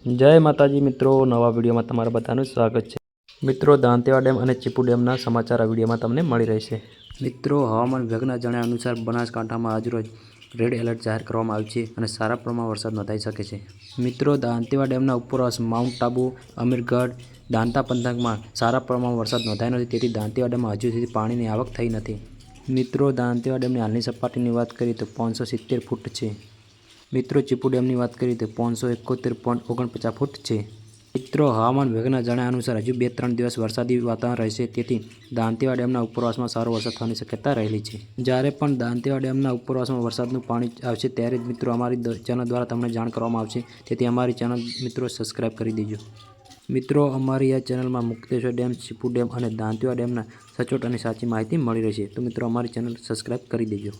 જય માતાજી મિત્રો, નવા વિડીયોમાં તમારા બધાનું સ્વાગત છે। મિત્રો, દાંતીવાડા ડેમ અને ચીપુ ડેમના સમાચાર આ વિડીયોમાં તમને મળી રહેશે। મિત્રો, હવામાન વિભાગના જણાવ્યા અનુસાર બનાસકાંઠામાં આજરોજ રેડ એલર્ટ જાહેર કરવામાં આવ્યું છે અને સારા પ્રમાણમાં વરસાદ નોંધાઈ શકે છે। મિત્રો, દાંતીવાડા ડેમના ઉપરવાસ માઉન્ટ આબુ, અમીરગઢ, દાંતા પંથકમાં સારા પ્રમાણમાં વરસાદ નોંધાયો નથી, તેથી દાંતીવાડા ડેમમાં હજુ સુધી પાણીની આવક થઈ નથી। મિત્રો, દાંતીવાડા ડેમની હાલની સપાટીની વાત કરીએ તો 570 ફૂટ છે। મિત્રો, ચીપુ ડેમની વાત કરીએ તો 571.49 ફૂટ છે। મિત્રો, હવામાન વિભાગના જણાવ્યા અનુસાર હજુ 2-3 દિવસ વરસાદી વાતાવરણ રહેશે, તેથી દાંતીવાડા ડેમના ઉપરવાસમાં સારો વરસાદ થવાની શક્યતા રહેલી છે। જ્યારે પણ દાંતીવાડા ડેમના ઉપરવાસમાં વરસાદનું પાણી આવશે ત્યારે જ મિત્રો અમારી ચેનલ દ્વારા તમને જાણ કરવામાં આવશે, તેથી અમારી ચેનલ મિત્રો સબસ્ક્રાઈબ કરી દેજો। મિત્રો, અમારી આ ચેનલમાં મુક્તેશ્વર ડેમ, ચીપુ ડેમ અને દાંતીવાડા ડેમના સચોટ અને સાચી માહિતી મળી રહેશે, તો મિત્રો અમારી ચેનલ સબસ્ક્રાઈબ કરી દેજો।